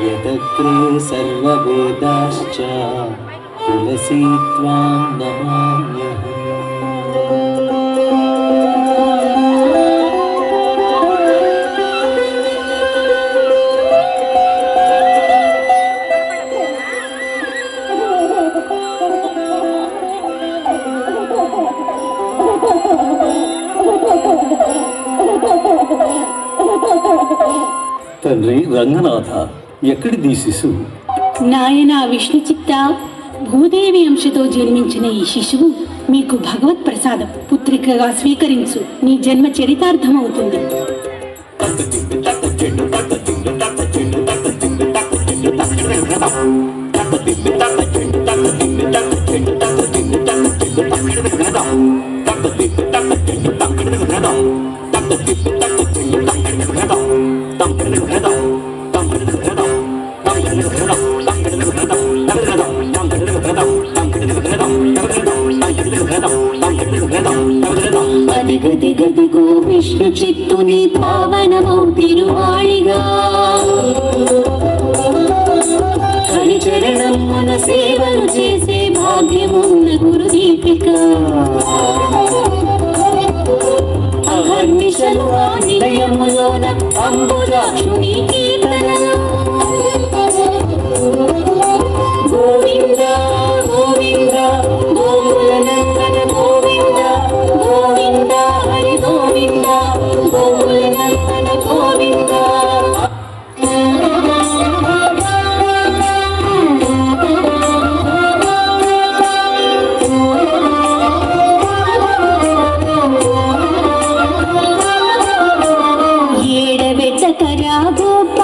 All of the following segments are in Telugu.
यदग्रे सर्ववेदाश्च तुलसी त्वां नमाम्यहम्। తండ్రి రంగనాథ, ఎక్కడిది శిశువు? నాయన విష్ణు చిత్త, భూదేవి అంశతో జన్మించిన ఈ శిశువు మీకు భగవత్ ప్రసాదం. పుత్రికగా స్వీకరించు, నీ జన్మ చరితార్థమవుతుంది. అదిగదిగదిగో విష్ణు చిత్తుని పావనమౌ తిరువాళిగా, హరిచరణం మన సేవలు చేసే భాగ్యమున్న గురుదీపిక. అహర్నిశలు ఆ నిలయములోన అంబుజాక్షుని కీర్తనలు. గోవింద గోవింద గోకులనందన గోవింద, గోవింద హరి గోవింద గోకులనందన గోవింద. ఏడబెట్టకరా గోప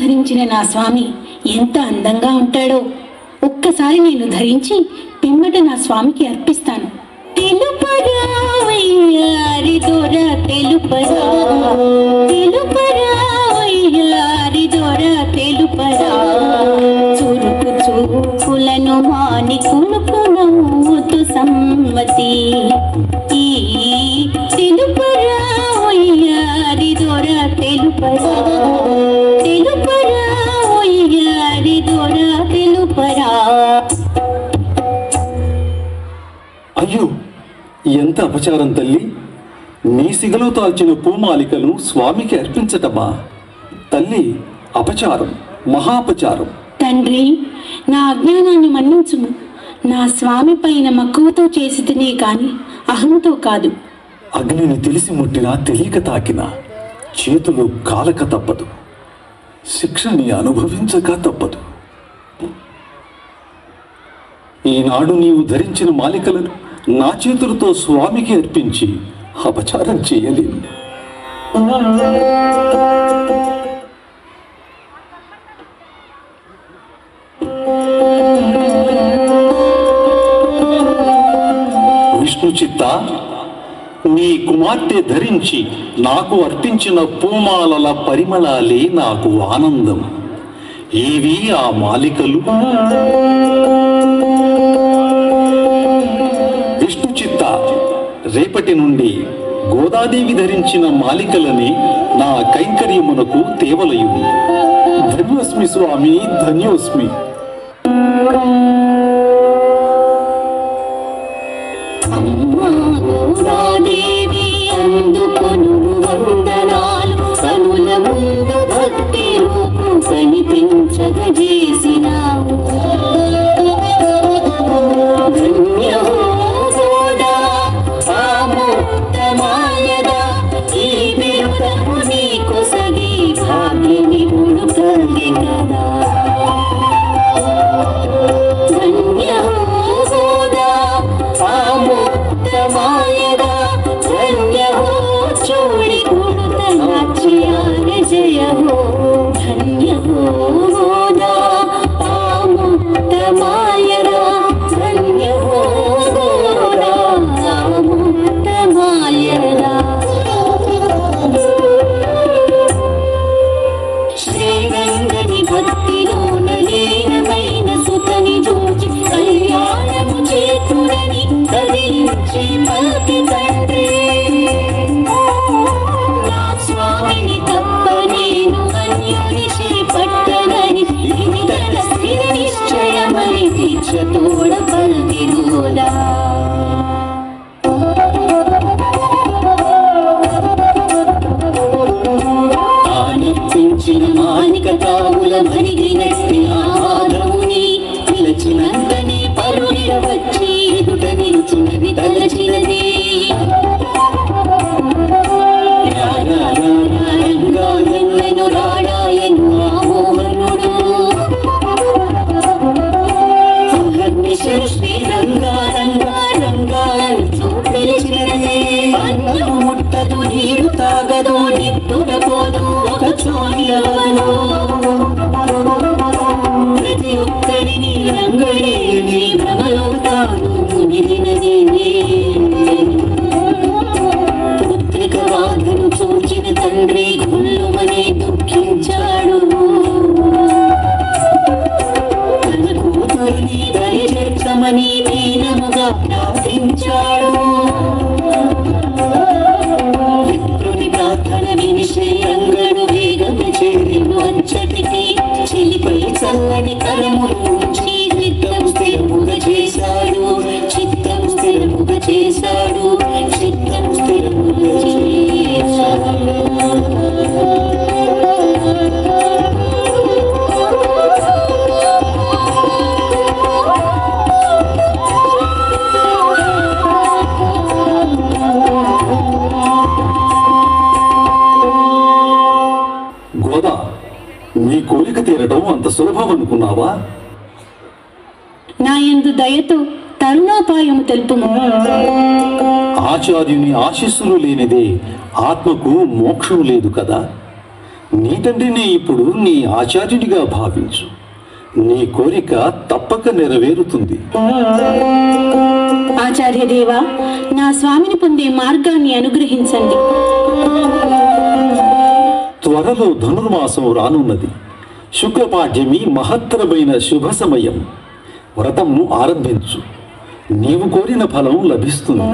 ధరించిన నా స్వామి ఎంత అందంగా ఉంటాడో. ఒక్కసారి నేను ధరించి పిమ్మట నా స్వామికి అర్పిస్తాను. తెలుపరా వయ్యారి దొర తెలుపరా, తెలుపరా వయ్యారి దొర తెలుపరా, చురుకు చూపులను మాని కునుకు నవ్వుతూ సమ్మతి. ఈ తెలుపరా వయ్యారి దొర తెలుపరా, తెలుపరా వయ్యారి దొర తెలుపరా. అయ్యో, ఎంత అపచారం తల్లి! నీ సిగలో తాల్చిన పూమాలికను స్వామికి అర్పించటమా? తల్లి, అపచారం, మహాపచారం. తండ్రి, నా అజ్ఞానాన్ని మన్నించుము. నా స్వామి పైన మక్కువతో చేసితేనే కాని అహంతో కాదు. అగ్నిని తెలిసి ముట్టినా తెలియక తాకినా చేతులు కాలక తప్పదు, శిక్షని అనుభవించక తప్పదు. ఈనాడు నీవు ధరించిన మాలికలను నా చేతులతో స్వామికి అర్పించి అపచారం చేయలేను. విష్ణు చిత్త, నీ కుమార్తె ధరించి నాకు అర్పించిన పూమాలల పరిమళాలే నాకు ఆనందం. ఏవి ఆ మాలికలు? విష్ణు చిత్త, రేపటి నుండి గోదాదేవి ధరించిన మాలికలని నా కైంకర్యమునకు తేవలయును. ధన్యోస్మి స్వామి, ధన్యోస్మి. గోదాదేవి అందుకొను వందనాలు, కనుల ముందు భక్తి రూపు కనిపించగజేసినావు. ధన్యో గోదా ఆముక్తమాయదా, ఈ బిరుకము నీకు సగి భాగ్యని ఉడుకలి కదా. ధన్యో గోదా ఆముక్తమాయదా, ధన్యో చూడి గుణత నాట్యాల జయ హో. ధన్యో గోదా ఆముక్తమాయదా, ధన్యో గోదా ఆముక్తమాయదా. శ్రీరంగని భక్తిలోన లీనమైన సుతని చూచి కళ్యాణము చేతురని కదిలించి పలికి తండ్రి. నా స్వామిని తప్ప నేను అన్యుని చేపట్టనని ఇతర స్థిర నిశ్చయమని దీక్ష తోడ పలికి గోదా. తానర్పించిన మానిక తావుల మరిగినట్టి ఆహారముని పిలచినంతని పరుడిర వచ్చి ఎదుట నిలుచున్నది తలచినది. రంగాయను రాడాయను ఆమోహనుడు, శ్రీ రంగారంగారంటూ పిలిచినది. అన్నం ముట్టదు, నీరు తాగదు, నిప్పుడపోదు, ఒక చోనియవను. ప్రతి ఒక్కరిని రంగడేని భ్రమలో తాను మునిగినది. పుత్రిక బాధను చూచిన తండ్రి గుళ్ళుమని దుఃఖించాడు. తన కూతురిని దయచేర్చమని దీనముగా ప్రార్థించాడు. విప్రుని ప్రార్థన విని శ్రీరంగడు వేగము చేరిను అంచటికి. చెలిపై చల్లని కరములు ఉంచి చిత్తం స్థిరముగా చేశాడు, చిత్తం స్థిరముగా చేశాడు, చిత్తం స్థిరముగా చేశాడు. గోదా, నీ కోరిక తీరడం అంత సులభం అనుకున్నావా? నా యందు దయతో తరుణోపాయము తెలుపుము. ఆచార్యుని ఆశీస్సులు లేనిదే ఆత్మకు మోక్షం లేదు కదా. నీ తండ్రిని ఇప్పుడు నీ ఆచార్యుడిగా భావించు. నీ కోరిక తప్పక నెరవేరుతుంది. ఆచార్యదేవా, నా స్వామిని పొందే మార్గాన్ని అనుగ్రహించండి. త్వరలో ధనుర్మాసం రానున్నది. శుక్లపాఠ్యమి మహత్తరమైన శుభ సమయం. వ్రతంను ఆరంభించు. నీవు కోరిన ఫలం లభిస్తుంది.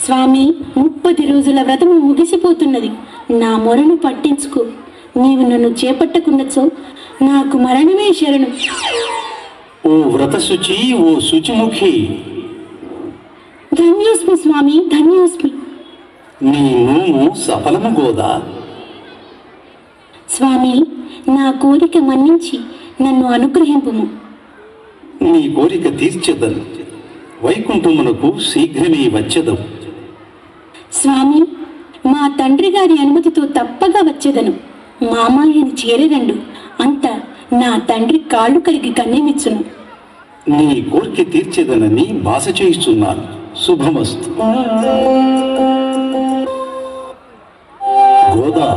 స్వామి, 30 రోజుల వ్రతము ముగిసిపోతున్నది. నా మొరను పట్టించుకో. నీవు నన్ను చేపట్టకున్నచో నాకు మరణమే శరణు. ఓ వ్రతశుచి, ఓ శుచిముఖి, ధన్యోస్మి స్వామి, ధన్యోస్మి. నీ నోము సఫలము గోదా. స్వామి, నా కోరిక మన్నించి నన్ను అనుగ్రహింపుము. నీ కోరిక తీర్చెదను. వైకుంఠమునకు శీఘ్రమే వచ్చెదవు. స్వామి, మా మా తండ్రి గారి అనుమతితో తప్పగా వచ్చేదను. మామాయని చేరేరండు అంత నా తండ్రి కాళ్ళు కడిగి కన్నీమిచ్చును. నీ కోరిక తీర్చేదనని భాష చేయిస్తున్నాను. శుభమస్తు. గోదా,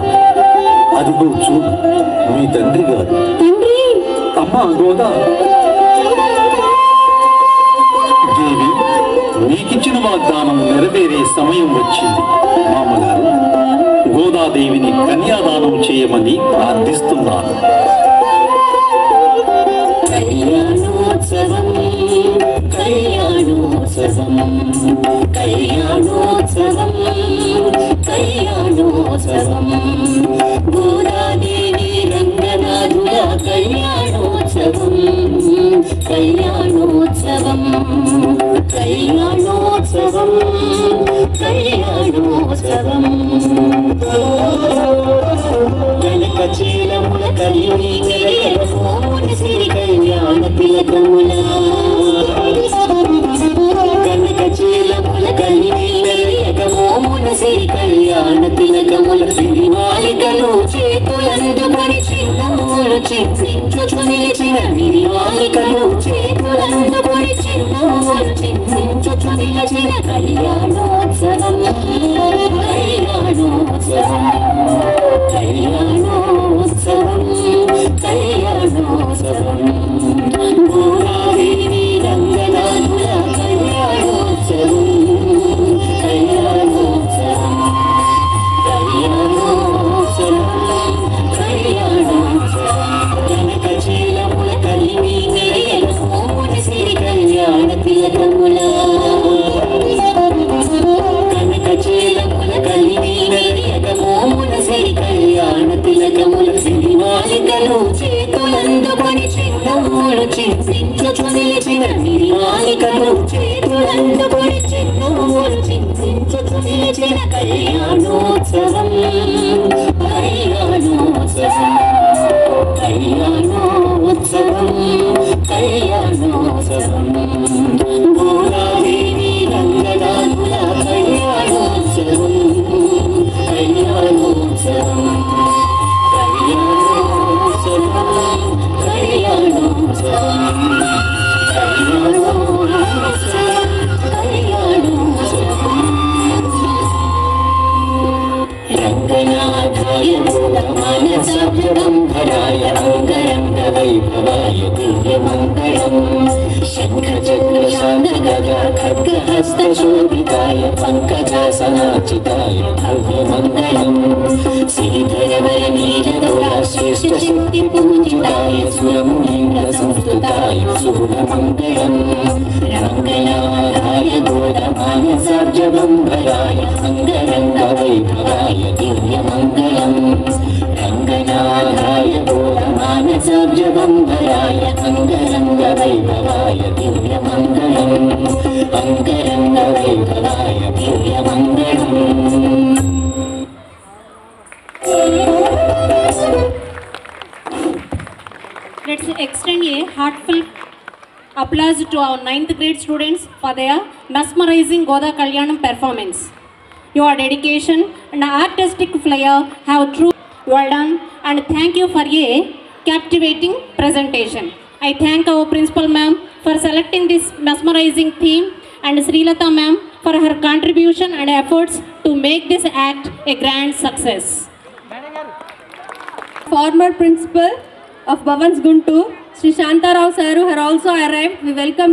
అదిగో చూడు, మీ తండ్రి గారు. తండ్రి! అమ్మా గోదా, దేవి, నీకిచ్చిన వాగ్దానం నెరవేరే సమయం వచ్చింది. మామగారు, గోదాదేవిని కన్యాదానం చేయమని ప్రార్థిస్తున్నాను. కళ్యాణోత్సవం కళ్యాణోత్సవం కళ్యాణోత్సవం కళ్యాణోత్సవం గోదాదేవి రంగనాథుల కళ్యాణోత్సవం కళ్యాణోత్సవం కళ్యాణోత్సవం కళ్యాణోత్సవం కనక చీలముల కలిమి శ్రీ కళ్యాణ తిలకముల కనక చీలముల కలిమి మోమున శ్రీ కళ్యాణ తిలకముల సిరిమాలికలు చేతులందుకొని చిన్నములు చింతించుచు నిలిచిన నిలిమాలికలు చేతులందుకొని చిన్నములు చింతించుచు నిలిచిన కళ్యాణోత్సవం కళ్యాణోత్సవం కళ్యాణోత్సవం కళ్యాణోత్సవం గోదాదేవి రంగనాథుల కళ్యాణోత్సవం కళ్యాణోత్సవం కళ్యాణోత్సవం కళ్యాణోత్సవం కనక చీలముల కలిమి మోమున శ్రీ కళ్యాణ తిలకముల కనక చీలముల కలిమి మోమున శ్రీ కళ్యాణ తిలకముల సిరిమాలికలు చేతులందుకొని చిన్నములు చింతించుచు నిలిచిన నిర్మాలికలు చేతులందుకొని చిన్నములు చింతించుచు నిలిచిన కళ్యాణోత్సవం కళ్యాణోత్సవం కళ్యాణోత్సవం కళ్యాణోత్సవం గోదాదేవి రంగనాథుల కళ్యాణోత్సవం కళ్యాణోత్సవం కళ్యాణోత్సవం కళ్యాణోత్సవం కళ్యాణోత్సవం కళ్యాణోత్సవం రంగనాథాయ మానసభ్రబంధరాయ అంగరంగ వైభవాయ దివ్యమంగళం శంఖచక్ర శాంతగదా ఖడ్గహస్త శోభితాయ పంకజాసనాచితాయ భవ్యమంగళం శ్రీధరవర నీలగౌర శ్రేష్ఠ శక్తి పూజితాయ సురమునీంద్ర సంస్తుతాయ శుభమంగళం రంగనాథాయ గోదమానసాబ్జబంధరాయ అంగరంగ వైభవాయ దివ్యమంగళం రంగనాథాయ గోదమానసాబ్జబంధరాయ అంగరంగ వైభవాయ దివ్యమంగళం అంగరంగ వైభవాయ దివ్యమంగళం. Let's extend a heartfelt applause to our 9th grade students for their mesmerizing Goda Kalyanam performance. Your dedication and artistic flair have truly well done, and thank you for a captivating presentation. I thank our principal ma'am for selecting this mesmerizing theme, and Srilata ma'am for her contribution and efforts to make this act a grand success. Former principal of Bhavans Guntur, Sri Shantarao Saru, have also arrived. We welcome you.